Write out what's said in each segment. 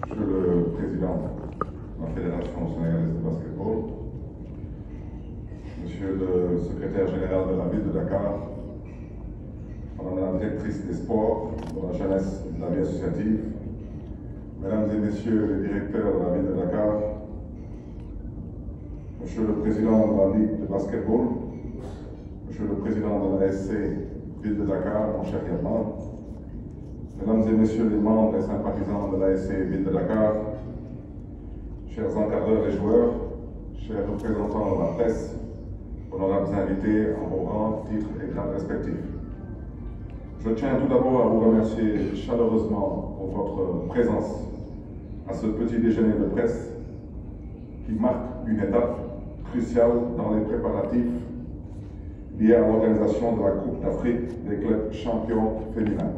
Monsieur le Président de la Fédération sénégalaise de basketball, Monsieur le Secrétaire général de la ville de Dakar, Madame la Directrice des sports, de la jeunesse et de la vie associative, Mesdames et Messieurs les directeurs de la ville de Dakar, Monsieur le Président de la Ligue de basketball, Monsieur le Président de la SC Ville de Dakar, mon cher Yatman, Mesdames et Messieurs les membres et sympathisants de la SC Ville de Dakar, chers encadreurs et joueurs, chers représentants de la presse, honorables invités en vos rangs, titres et grades respectifs. Je tiens tout d'abord à vous remercier chaleureusement pour votre présence à ce petit déjeuner de presse qui marque une étape cruciale dans les préparatifs liés à l'organisation de la Coupe d'Afrique des clubs champions féminins,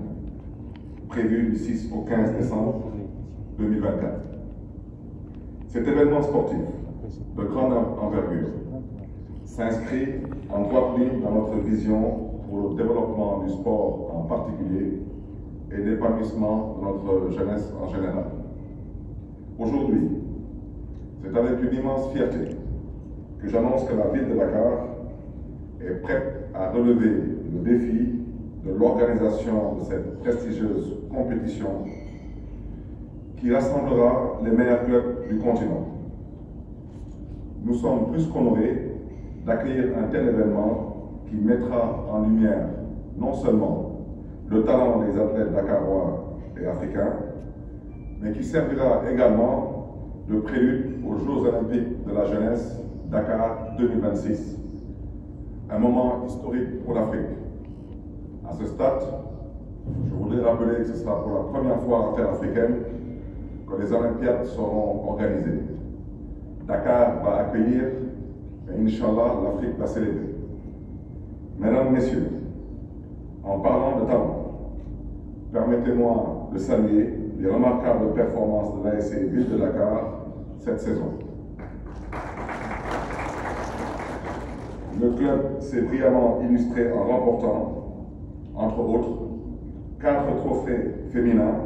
prévue du 6 au 15 décembre 2024. Cet événement sportif de grande envergure s'inscrit en droite ligne dans notre vision pour le développement du sport en particulier et l'épanouissement de notre jeunesse en général. Aujourd'hui, c'est avec une immense fierté que j'annonce que la ville de Dakar est prête à relever le défi de l'organisation de cette prestigieuse compétition qui rassemblera les meilleurs clubs du continent. Nous sommes plus qu'honorés d'accueillir un tel événement qui mettra en lumière non seulement le talent des athlètes dakarois et africains, mais qui servira également de prélude aux Jeux olympiques de la jeunesse Dakar 2026. Un moment historique pour l'Afrique. À ce stade, je voudrais rappeler que ce sera pour la première fois en terre africaine que les Olympiades seront organisées. Dakar va accueillir, et Inch'Allah, l'Afrique va célébrer. Mesdames, Messieurs, en parlant de talent, permettez-moi de saluer les remarquables performances de l'ASC Ville de Dakar cette saison. Le club s'est brillamment illustré en remportant, entre autres, 4 trophées féminins,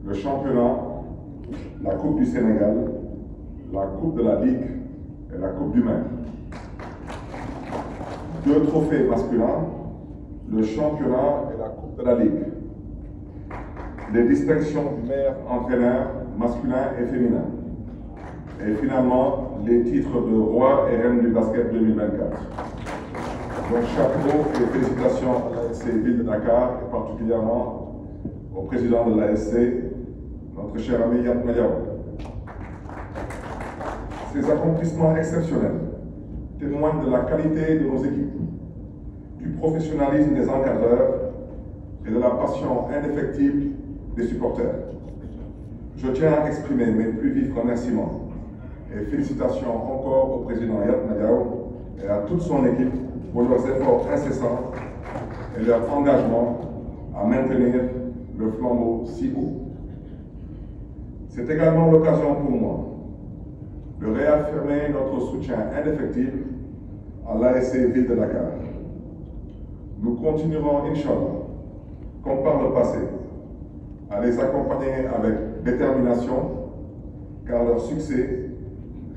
le championnat, la Coupe du Sénégal, la Coupe de la Ligue et la Coupe du Maire. 2 trophées masculins, le championnat et la Coupe de la Ligue. Les distinctions du meilleur entraîneur masculin et féminin. Et finalement, les titres de roi et reine du basket 2024. Donc chapeau et félicitations à l'ASC Ville de Dakar et particulièrement au président de l'ASC, notre cher ami Yatman Diaw. Ces accomplissements exceptionnels témoignent de la qualité de nos équipes, du professionnalisme des encadreurs et de la passion indéfectible des supporters. Je tiens à exprimer mes plus vifs remerciements et félicitations encore au président Yatman Diaw et à toute son équipe pour leurs efforts incessants et leur engagement à maintenir le flambeau si haut. C'est également l'occasion pour moi de réaffirmer notre soutien indéfectible à l'ASC Ville de Dakar. Nous continuerons, Inch'Allah, comme par le passé, à les accompagner avec détermination, car leur succès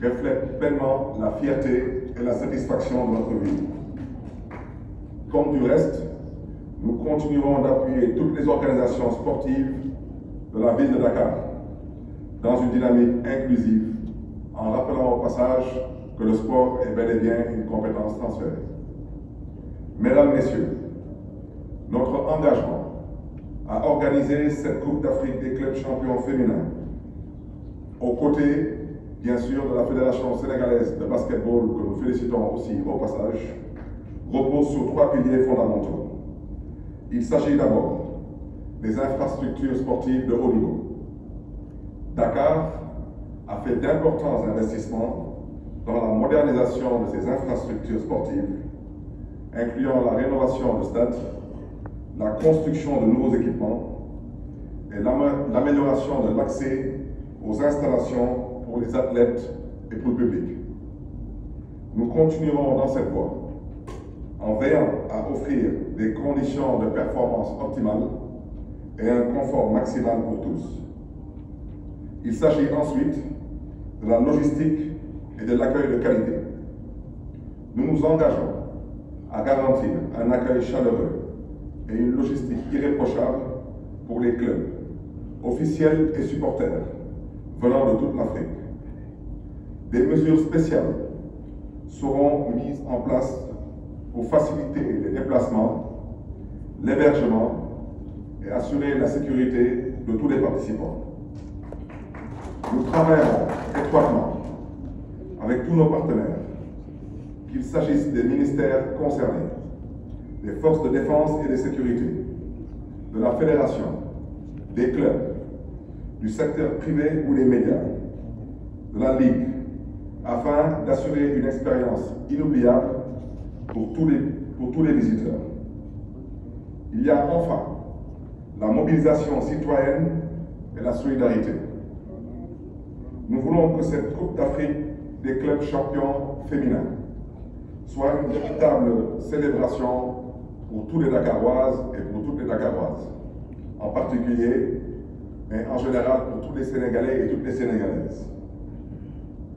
reflète pleinement la fierté et la satisfaction de notre ville. Comme du reste, nous continuerons d'appuyer toutes les organisations sportives de la ville de Dakar dans une dynamique inclusive, en rappelant au passage que le sport est bel et bien une compétence transférée. Mesdames, Messieurs, notre engagement à organiser cette Coupe d'Afrique des clubs champions féminins, aux côtés, bien sûr, de la Fédération sénégalaise de basketball, que nous félicitons aussi au passage, repose sur 3 piliers fondamentaux. Il s'agit d'abord des infrastructures sportives de haut niveau. Dakar a fait d'importants investissements dans la modernisation de ses infrastructures sportives, incluant la rénovation de stades, la construction de nouveaux équipements et l'amélioration de l'accès aux installations pour les athlètes et pour le public. Nous continuerons dans cette voie en veillant à offrir des conditions de performance optimales et un confort maximal pour tous. Il s'agit ensuite de la logistique et de l'accueil de qualité. Nous nous engageons à garantir un accueil chaleureux et une logistique irréprochable pour les clubs, officiels et supporters venant de toute l'Afrique. Des mesures spéciales seront mises en place pour faciliter les déplacements, l'hébergement et assurer la sécurité de tous les participants. Nous travaillerons étroitement avec tous nos partenaires, qu'il s'agisse des ministères concernés, des forces de défense et de sécurité, de la fédération, des clubs, du secteur privé ou des médias, de la Ligue, afin d'assurer une expérience inoubliable pour tous les visiteurs. Il y a enfin la mobilisation citoyenne et la solidarité. Nous voulons que cette Coupe d'Afrique des clubs champions féminins soit une véritable célébration pour tous les Dakaroises et pour toutes les Dakaroises, en particulier, mais en général pour tous les Sénégalais et toutes les Sénégalaises.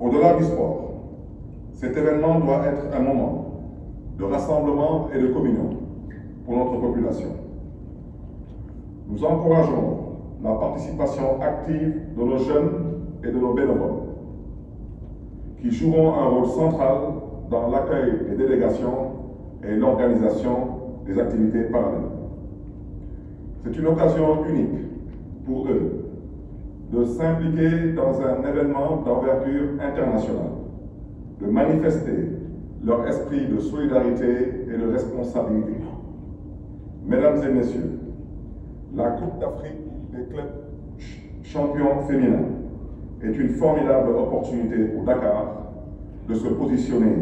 Au-delà du sport, cet événement doit être un moment de rassemblement et de communion pour notre population. Nous encourageons la participation active de nos jeunes et de nos bénévoles, qui joueront un rôle central dans l'accueil des délégations et l'organisation des activités parallèles. C'est une occasion unique pour eux de s'impliquer dans un événement d'envergure internationale, de manifester leur esprit de solidarité et de responsabilité. Mesdames et messieurs, la Coupe d'Afrique des clubs champions féminins est une formidable opportunité pour Dakar de se positionner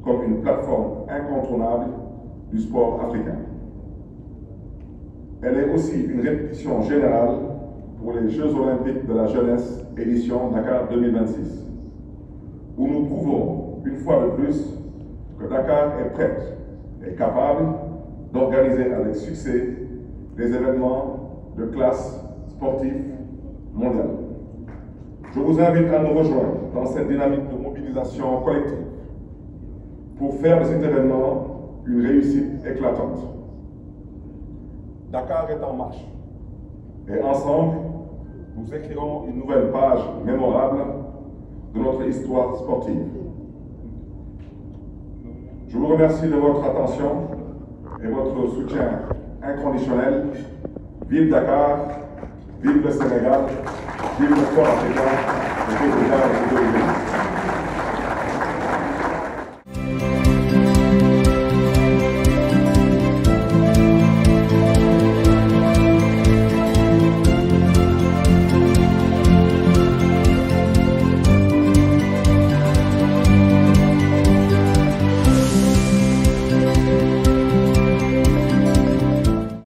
comme une plateforme incontournable du sport africain. Elle est aussi une répétition générale pour les Jeux olympiques de la jeunesse édition Dakar 2026, où nous prouvons une fois de plus que Dakar est prête et capable d'organiser avec succès des événements de classe sportive mondiale. Je vous invite à nous rejoindre dans cette dynamique de mobilisation collective pour faire de cet événement une réussite éclatante. Dakar est en marche et ensemble, nous écrirons une nouvelle page mémorable de notre histoire sportive. Je vous remercie de votre attention et votre soutien inconditionnel. Vive Dakar, vive le Sénégal, vive le sport africain et vive le